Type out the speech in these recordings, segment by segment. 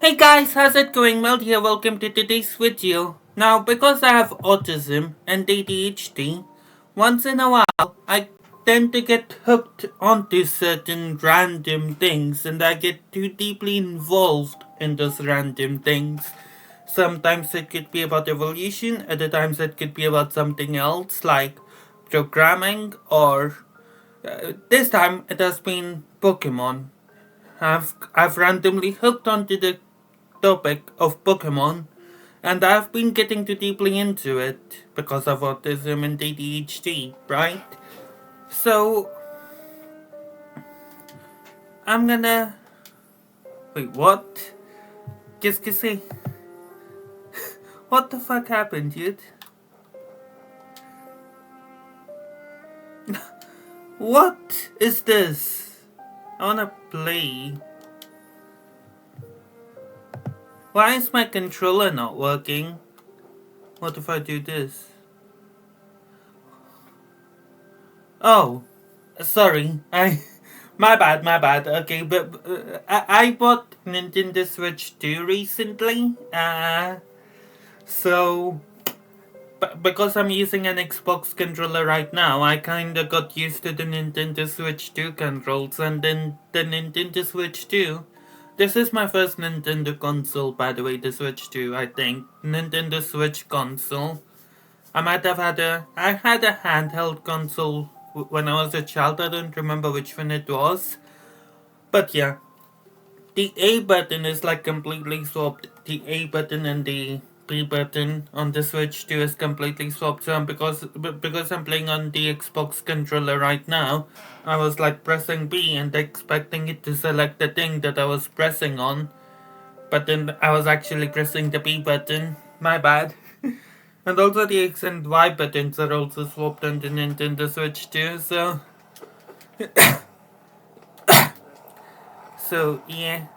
Hey guys, how's it going? Mel here, welcome to today's video. Now, because I have autism and ADHD, once in a while I tend to get hooked onto certain random things and I get too deeply involved in those random things. Sometimes it could be about evolution, other times it could be about something else like programming or this time it has been Pokemon. I've randomly hooked onto the topic of Pokemon, and I've been getting too deeply into it because of autism and ADHD, right? So I'm gonna wait. What? Qu'est-ce que c'est? What the fuck happened, dude? What is this? I wanna play. Why is my controller not working? What if I do this? Oh, sorry. My bad, my bad. Okay, but I bought Nintendo Switch 2 recently. So because I'm using an Xbox controller right now, I kinda got used to the Nintendo Switch 2 controls, and then the Nintendo Switch 2. This is my first Nintendo console, by the way, the Switch 2, I think. Nintendo Switch console. I had a handheld console when I was a child. I don't remember which one it was. But yeah, the A button is like completely swapped. The A button and the B button on the Switch 2 is completely swapped. So because I'm playing on the Xbox controller right now, I was like pressing B and expecting it to select the thing that I was pressing on. But then I was actually pressing the B button. My bad. And also the X and Y buttons are also swapped on the Nintendo Switch too, so yeah.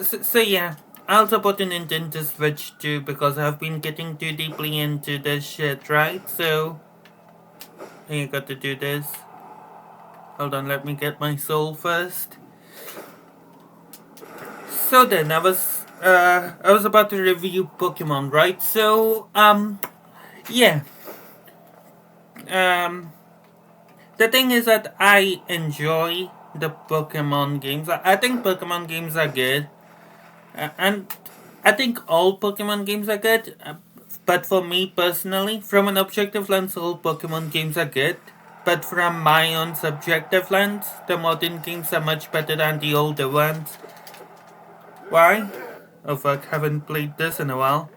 So yeah. I also bought a Nintendo Switch too because I've been getting too deeply into this shit, right? So you got to do this. Hold on, let me get my soul first. So then I was about to review Pokemon, right? So yeah. Um the thing is that I enjoy the Pokemon games. I think Pokemon games are good, and I think all Pokemon games are good. But for me personally, from an objective lens, all Pokemon games are good. But from my own subjective lens, the modern games are much better than the older ones. Why? Oh fuck, haven't played this in a while.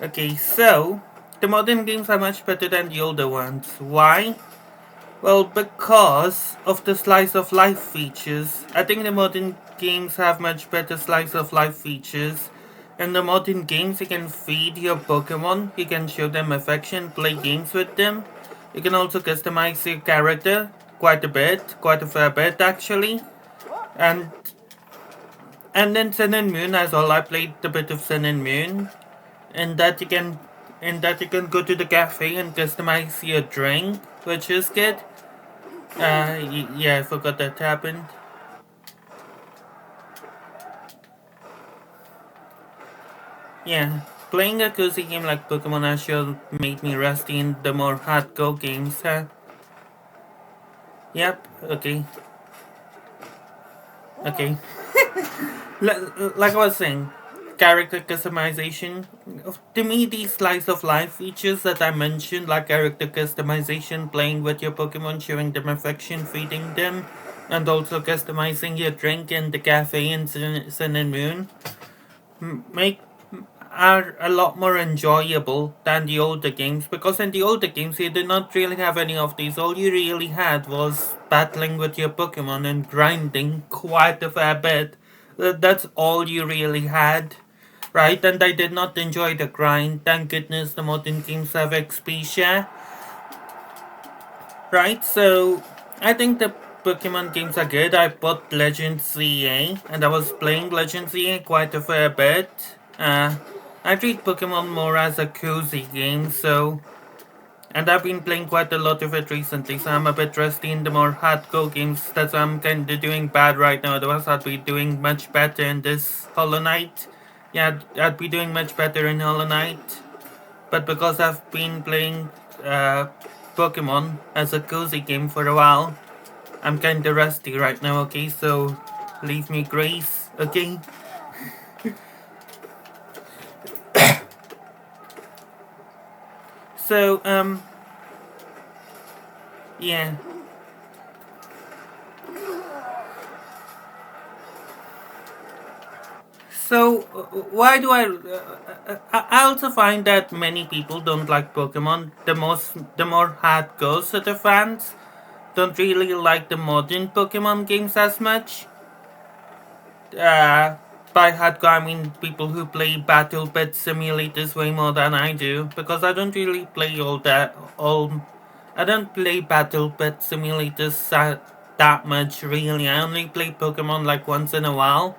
Okay, so the modern games are much better than the older ones. Why? Well, because of the slice of life features. I think the modern games have much better slice of life features. In the modern games, you can feed your Pokemon, you can show them affection, play games with them. You can also customize your character quite a bit, quite a fair bit actually. And then Sun and Moon as well. I played a bit of Sun and Moon. And that you can go to the cafe and customize your drink, which is good. Yeah, I forgot that happened. Yeah, playing a cozy game like Pokemon Ashore made me rusty in the more hardcore games, huh? Yep, okay. Okay. Like I was saying, character customization. To me, these slice of life features that I mentioned, like character customization, playing with your Pokemon, showing them affection, feeding them, and also customizing your drink in the cafe in Sun and Moon, make are a lot more enjoyable than the older games, because in the older games you did not really have any of these. All you really had was battling with your Pokemon and grinding quite a fair bit. That's all you really had, right? And I did not enjoy the grind. Thank goodness the modern games have XP share, right? So I think the Pokemon games are good. I bought Legend CA and I was playing Legend CA quite a fair bit. I treat Pokemon more as a cozy game, so And I've been playing quite a lot of it recently, so I'm a bit rusty in the more hardcore games. That's why I'm kind of doing bad right now. Otherwise, I'd be doing much better in this Hollow Knight. Yeah, I'd be doing much better in Hollow Knight. But because I've been playing uh, Pokemon as a cozy game for a while, I'm kinda rusty right now, okay? So leave me grace, okay? So, yeah. So, why do I also find that many people don't like Pokemon. The more hardcore sort of fans don't really like the modern Pokemon games as much. Uh, by hardcore, I mean people who play Battle Pet simulators way more than I do, because I don't really play I don't play Battle Pet simulators that much, really. I only play Pokemon like once in a while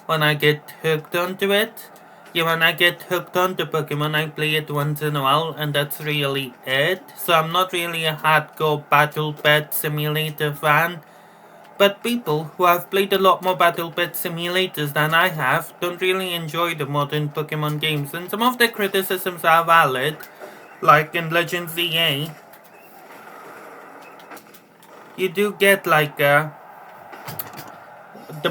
when I get hooked onto it. Yeah, when I get hooked onto Pokemon, I play it once in a while, and that's really it. So I'm not really a hardcore Battle Pet simulator fan. But people who have played a lot more Battle Pet simulators than I have don't really enjoy the modern Pokemon games, and some of their criticisms are valid. Like in Legends EA, you do get the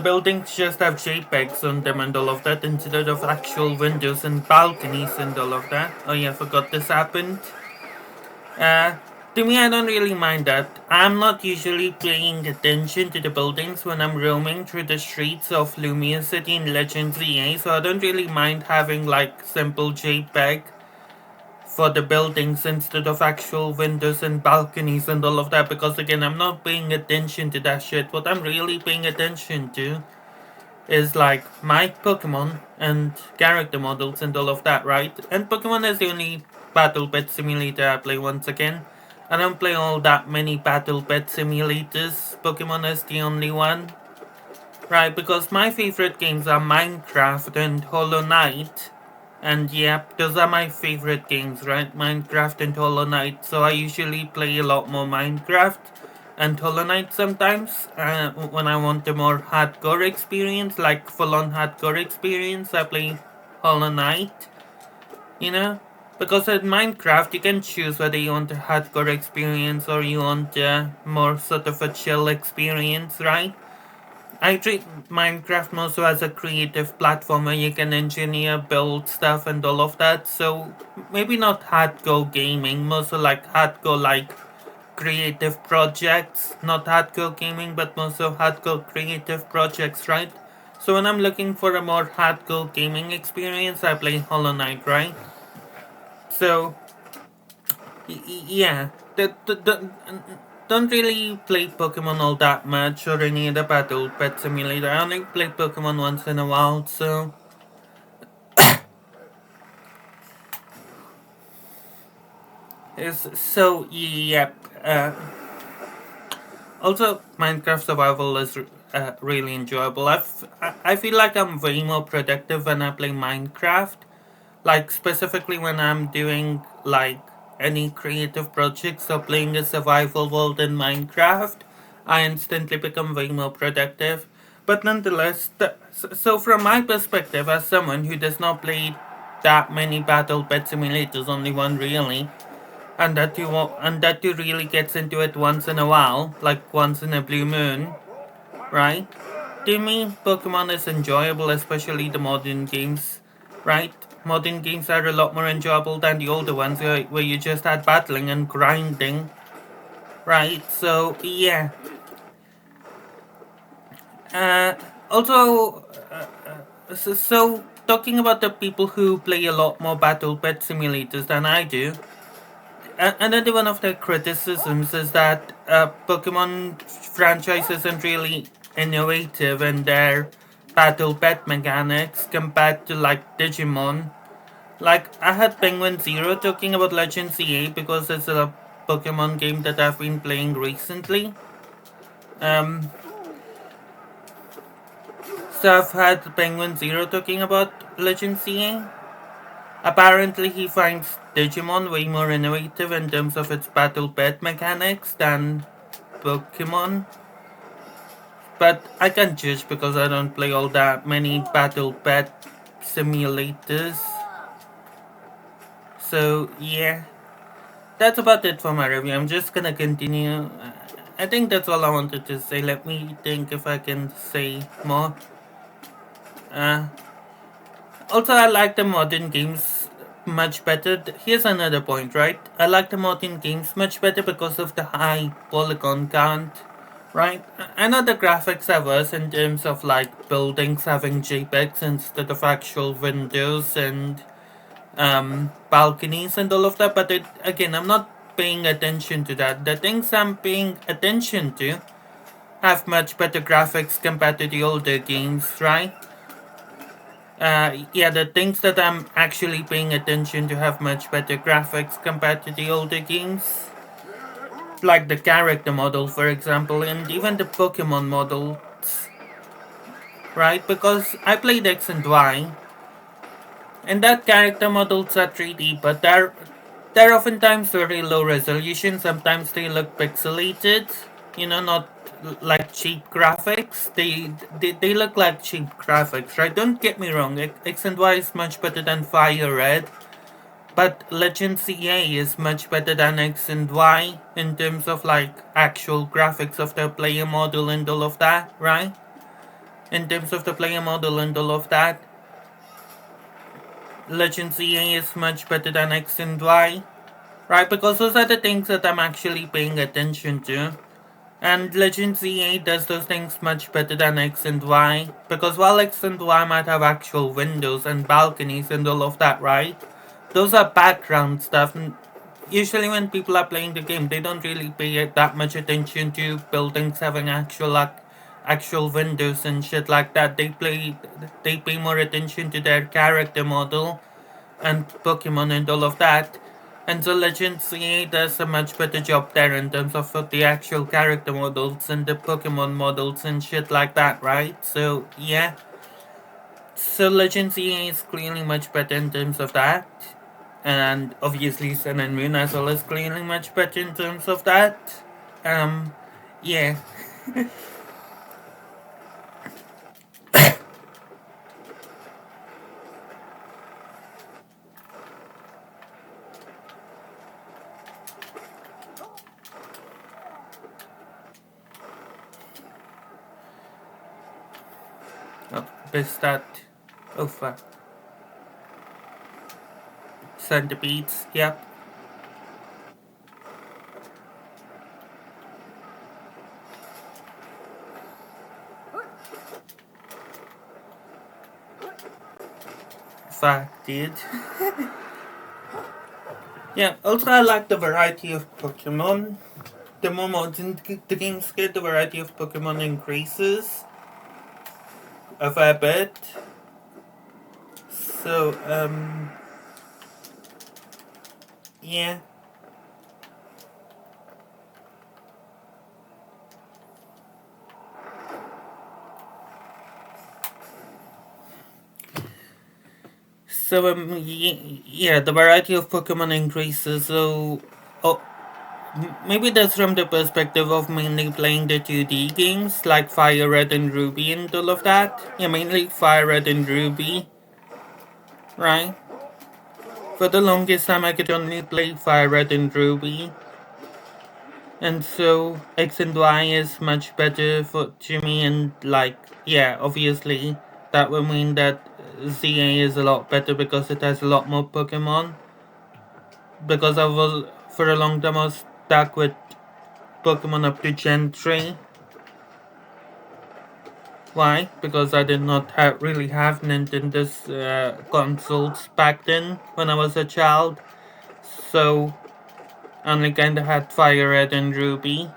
buildings just have JPEGs on them and all of that instead of actual windows and balconies and all of that. Oh yeah, I forgot this happened. Uh, to me, I don't really mind that. I'm not usually paying attention to the buildings when I'm roaming through the streets of Lumia City in Legends EA, so I don't really mind having like simple JPEG for the buildings instead of actual windows and balconies and all of that, because again, I'm not paying attention to that shit. What I'm really paying attention to is like my Pokemon and character models and all of that, right? And Pokemon is the only Battle Pet simulator I play once again. I don't play all that many Battle Pet simulators. Pokemon is the only one. Right, because my favorite games are Minecraft and Hollow Knight. And yep, those are my favorite games, right? Minecraft and Hollow Knight. So I usually play a lot more Minecraft and Hollow Knight sometimes. When I want a more hardcore experience, like full on hardcore experience, I play Hollow Knight, you know? Because in Minecraft, you can choose whether you want a hardcore experience or you want a more sort of a chill experience, right? I treat Minecraft more so as a creative platform where you can engineer, build stuff, and all of that. So maybe not hardcore gaming, more so like hardcore like creative projects. Not hardcore gaming, but more so hardcore creative projects, right? So when I'm looking for a more hardcore gaming experience, I play Hollow Knight, right? So yeah, don't really play Pokemon all that much or any other Battle Pet Simulator. I only play Pokemon once in a while, so yep. Also, Minecraft Survival is really enjoyable. I feel like I'm way more productive when I play Minecraft. Like specifically when I'm doing like any creative projects or playing a survival world in Minecraft, I instantly become way more productive. But nonetheless, so from my perspective, as someone who does not play that many battle pet simulators, only one really, and that you really gets into it once in a while, like once in a blue moon, right? To me, Pokemon is enjoyable, especially the modern games, right? Modern games are a lot more enjoyable than the older ones where you just had battling and grinding, right? So, yeah. Uh, also, talking about the people who play a lot more Battle Pet simulators than I do, another one of the criticisms is that Pokemon franchise isn't really innovative in their battle pet mechanics compared to like Digimon. Like I had Penguin Zero talking about Legends EA because it's a Pokemon game that I've been playing recently. Um, so I've had Penguin Zero talking about Legends EA. Apparently, he finds Digimon way more innovative in terms of its battle pet mechanics than Pokemon. But I can't judge because I don't play all that many battle pet simulators. So, yeah. That's about it for my review. I'm just gonna continue. I think that's all I wanted to say. Let me think if I can say more. Uh, Also, I like the modern games much better. Here's another point, right? I like the modern games much better because of the high polygon count, right? I know the graphics are worse in terms of like buildings having JPEGs instead of actual windows and balconies and all of that, but again, I'm not paying attention to that. The things I'm paying attention to have much better graphics compared to the older games, right? Yeah, the things that I'm actually paying attention to have much better graphics compared to the older games. Like the character model, for example, and even the Pokemon models, right? Because I played X and Y, and that character models are 3D, but they're oftentimes very low resolution. Sometimes they look pixelated, not like cheap graphics. They look like cheap graphics, right? Don't get me wrong. X and Y is much better than Fire Red, but Legend CA is much better than X and Y in terms of like actual graphics of the player model and all of that, right? In terms of the player model and all of that, Legend CA is much better than X and Y, right? Because those are the things that I'm actually paying attention to. And Legend ZA does those things much better than X and Y. Because while X and Y might have actual windows and balconies and all of that, right? Those are background stuff. And usually when people are playing the game, they don't really pay that much attention to buildings having actual windows and shit like that. They pay more attention to their character model and Pokemon and all of that. And so Legend CA does a much better job there in terms of the actual character models and the Pokemon models and shit like that, right? So yeah. So Legend CA is clearly much better in terms of that. And obviously Sun and Moon as well is clearly much better in terms of that. Yeah. Oh, best that. Oh fuck. Centipedes, yep. Fuck, dude. Yeah, also I like the variety of Pokemon. The more modern the games get, the variety of Pokemon increases a fair bit. So, yeah. So, yeah, the variety of Pokemon increases. So, oh, maybe that's from the perspective of mainly playing the 2D games like Fire Red and Ruby and all of that. Yeah, mainly Fire Red and Ruby, right? For the longest time, I could only play Fire Red and Ruby, and so X and Y is much better for to me. And like, yeah, obviously that would mean that ZA is a lot better because it has a lot more Pokemon. Because I was for a long time I was stuck with Pokemon up to Gen 3. Why? Because I did not really have Nintendo's consoles back then when I was a child. So I only kinda had Fire Red and Ruby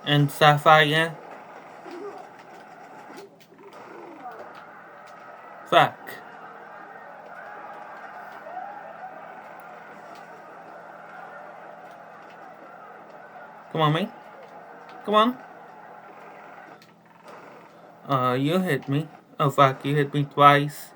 and Sapphire. Fuck. Come on, mate. Come on. You hit me. Oh fuck, you hit me twice.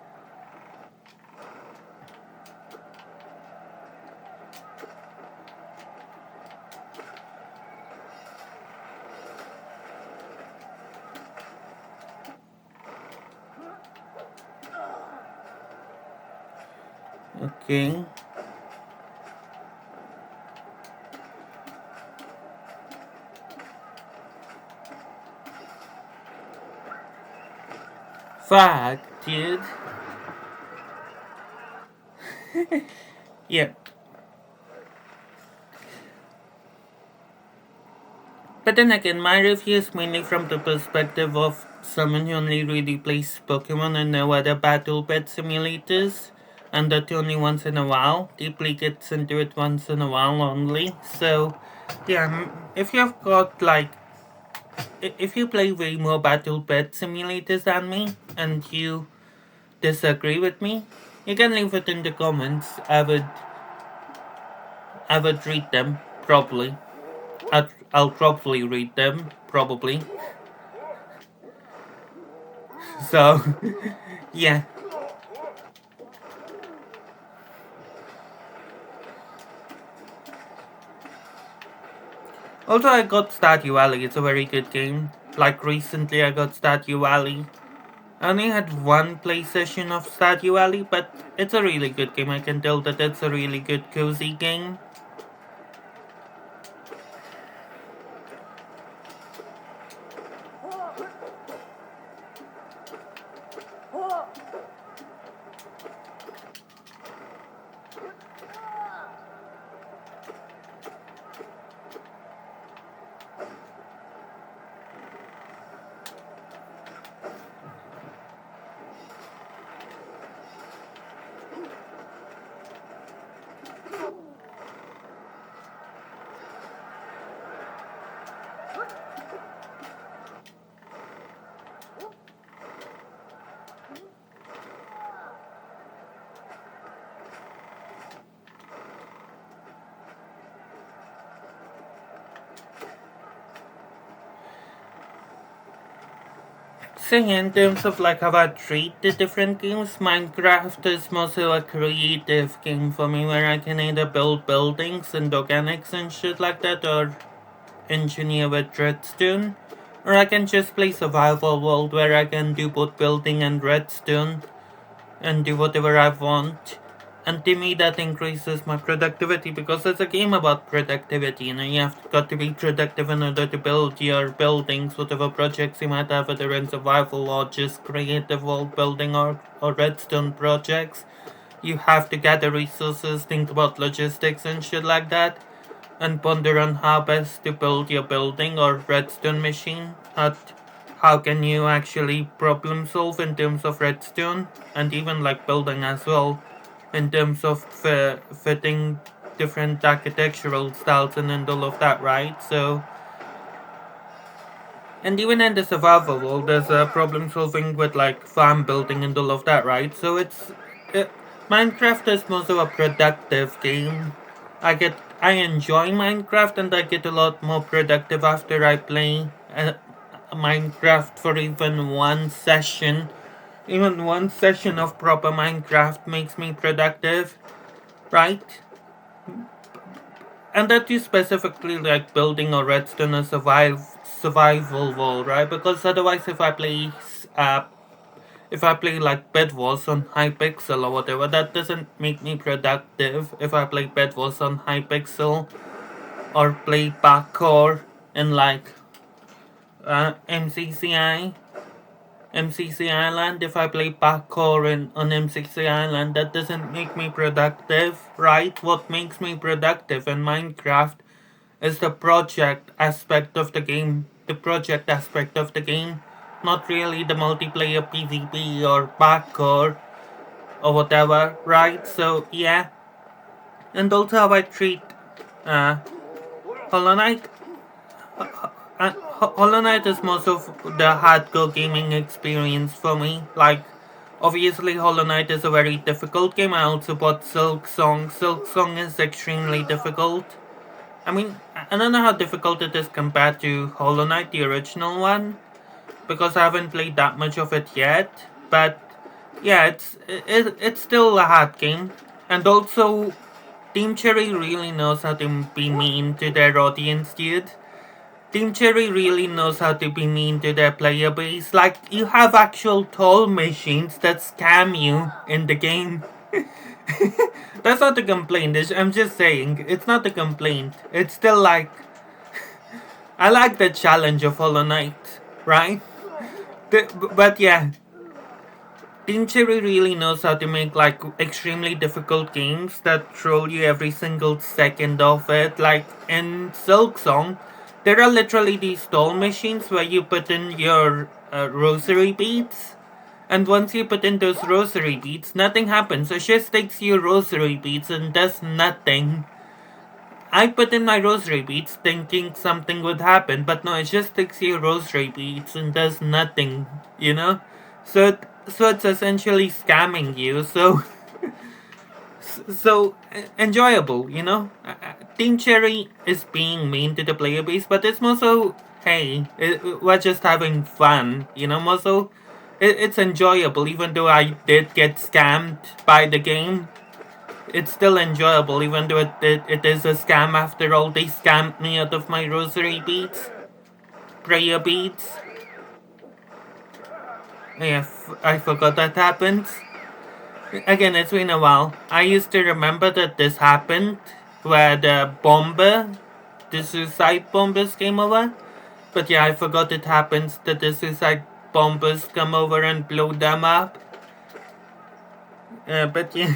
Okay. Fuck, dude. Yeah. But then again, my review is mainly from the perspective of someone who only really plays Pokemon and no other battle pet simulators, and that only once in a while, deeply gets into it once in a while only. So, yeah, if you've got like, if you play way more battle pet simulators than me, and you disagree with me, you can leave it in the comments. I would read them probably. I'll probably read them probably. So, yeah. Also, I got Stardew Valley. It's a very good game. Like recently, I got Stardew Valley. I only had one play session of Stardew Valley, but it's a really good game. I can tell that it's a really good cozy game. So yeah, in terms of like how I treat the different games, Minecraft is mostly a creative game for me where I can either build buildings and organics and shit like that or engineer with redstone. Or I can just play survival world where I can do both building and redstone and do whatever I want. And to me that increases my productivity because it's a game about productivity. You have got to be productive in order to build your buildings, whatever projects you might have, whether in survival or just creative world building or redstone projects. You have to gather resources, think about logistics and shit like that, and ponder on how best to build your building or redstone machine. How can you actually problem solve in terms of redstone and even like building as well in terms of fitting different architectural styles and all of that, right? So, and even in the survival world, there's a problem solving with like farm building and all of that, right? So it, Minecraft is most of a productive game. I enjoy Minecraft and I get a lot more productive after I play Minecraft for even one session. Even one session of proper Minecraft makes me productive, right? And that you specifically like building a redstone or survival wall, right? Because otherwise, uh, if I play like Bed Wars on Hypixel or whatever, that doesn't make me productive. If I play Bed Wars on Hypixel or play Parkour in like MCCI, MCC Island, if I play parkour on MCC Island, that doesn't make me productive, right? What makes me productive in Minecraft is the project aspect of the game. The project aspect of the game, not really the multiplayer PvP or parkour or whatever, right? So yeah, and also how I treat uh, Hollow Knight. Hollow Knight is most of the hardcore gaming experience for me. Like, obviously, Hollow Knight is a very difficult game. I also bought Silk Song. Silk Song is extremely difficult. I mean, I don't know how difficult it is compared to Hollow Knight, the original one, because I haven't played that much of it yet. But yeah, it's still a hard game, and also Team Cherry really knows how to be mean to their audience, dude. Team Cherry really knows how to be mean to their player base. Like, you have actual toll machines that scam you in the game. That's not a complaint. I'm just saying, it's not a complaint. It's still like, I like the challenge of Hollow Knight, right? But yeah, Team Cherry really knows how to make like extremely difficult games that troll you every single second of it. Like in Silk Song, there are literally these stall machines where you put in your rosary beads, and once you put in those rosary beads, nothing happens. It just takes your rosary beads and does nothing. I put in my rosary beads thinking something would happen, but no, it just takes your rosary beads and does nothing, you know? So it's essentially scamming you, so enjoyable, you know? Team Cherry is being mean to the player base, but it's more so, hey, we're just having fun, you know? More so, it's enjoyable, even though I did get scammed by the game. It's still enjoyable, even though it is a scam after all. They scammed me out of my rosary beads, prayer beads. Yeah, I forgot that happened. Again, it's been a while. I used to remember that this happened, where the suicide bombers came over. But yeah, I forgot it happens that the suicide bombers come over and blow them up. But yeah.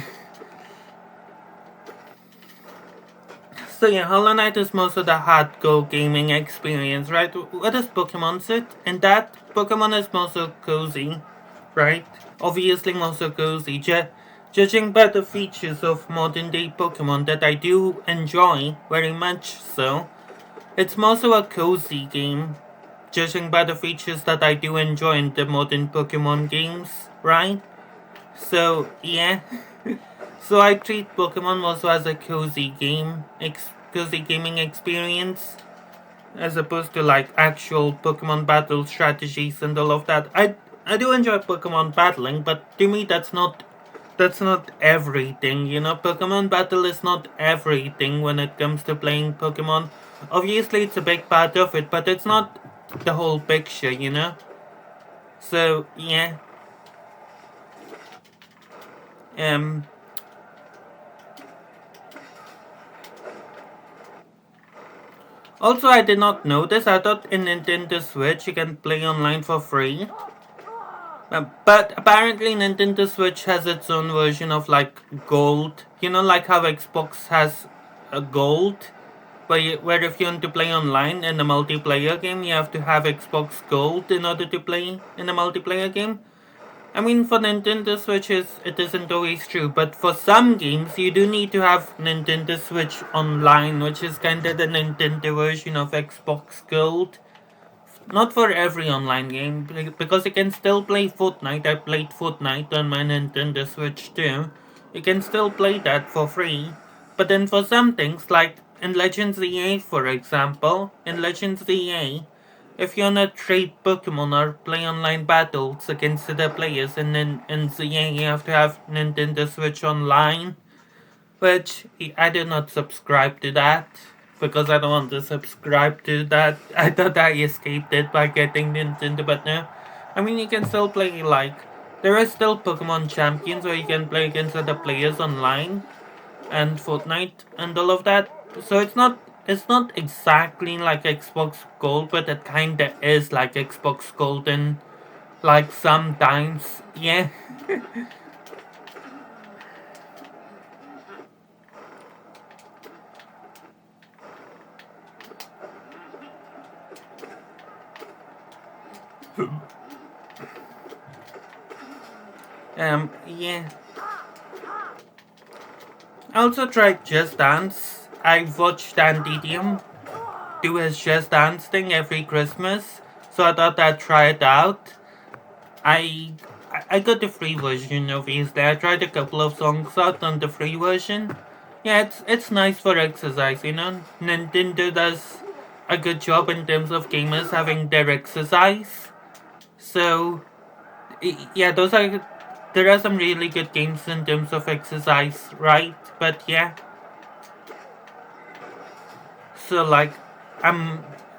So yeah, Hollow Knight is most of the hardcore gaming experience, right? What does Pokemon sit? In that, Pokemon is more so cozy, right? Obviously more so cozy. Judging by the features of modern day Pokemon that I do enjoy very much so, it's more so a cozy game. Judging by the features that I do enjoy in the modern Pokemon games, right? So yeah. So I treat Pokemon also as a cozy gaming experience, as opposed to like actual Pokemon battle strategies and all of that. I do enjoy Pokemon battling, but to me that's not everything. You know, Pokemon battle is not everything when it comes to playing Pokemon. Obviously, it's a big part of it, but it's not the whole picture. You know. So yeah. Um. Also, I did not know this. I thought in Nintendo Switch you can play online for free. But apparently Nintendo Switch has its own version of like gold. You know, like how Xbox has a gold, where if you want to play online in a multiplayer game, you have to have Xbox Gold in order to play in a multiplayer game. I mean, for Nintendo Switches, it isn't always true, but for some games, you do need to have Nintendo Switch Online, which is kinda the Nintendo version of Xbox Gold. Not for every online game, because you can still play Fortnite. I played Fortnite on my Nintendo Switch too. You can still play that for free. But then for some things, like in Legends EA, for example, in Legends EA, if you wanna trade Pokemon or play online battles against other players, and then in ZA you have to have Nintendo Switch Online, which I did not subscribe to that because I don't want to subscribe to that. I thought I escaped it by getting Nintendo, but no. I mean, you can still play like there are still Pokemon Champions where you can play against other players online and Fortnite and all of that. So it's not exactly like Xbox Gold, but it kinda is like Xbox Gold and like sometimes, yeah. Yeah. I also tried Just Dance. I watched Andy Diem do his Just Dance thing every Christmas, so I thought I'd try it out. I I got the free version obviously. I tried a couple of songs out on the free version. Yeah, it's nice for exercise, you know. Nintendo does a good job in terms of gamers having their exercise. So yeah, there are some really good games in terms of exercise, right? But yeah, so like,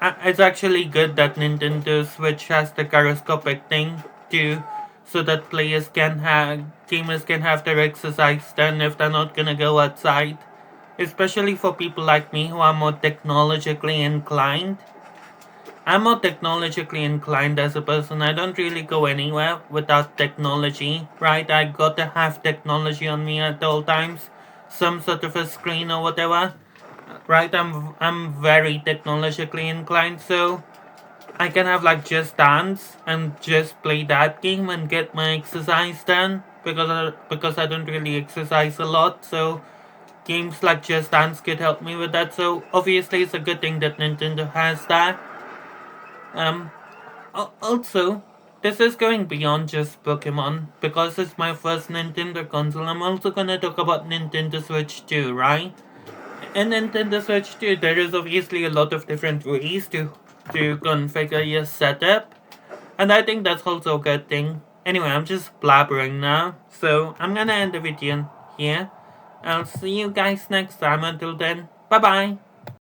it's actually good that Nintendo Switch has the gyroscopic thing to so that gamers can have their exercise done if they're not gonna go outside. Especially for people like me who are more technologically inclined. I'm more technologically inclined as a person. I don't really go anywhere without technology, right? I gotta have technology on me at all times, some sort of a screen or whatever, right? I'm very technologically inclined, so I can have like Just Dance and just play that game and get my exercise done because I don't really exercise a lot, so games like Just Dance could help me with that. So obviously, it's a good thing that Nintendo has that. Um, Also, this is going beyond just Pokemon because it's my first Nintendo console. I'm also gonna talk about Nintendo Switch 2, right? In Nintendo Switch 2, there is obviously a lot of different ways to configure your setup, and I think that's also a good thing. Anyway, I'm just blabbering now, so I'm gonna end the video here. I'll see you guys next time. Until then, bye bye.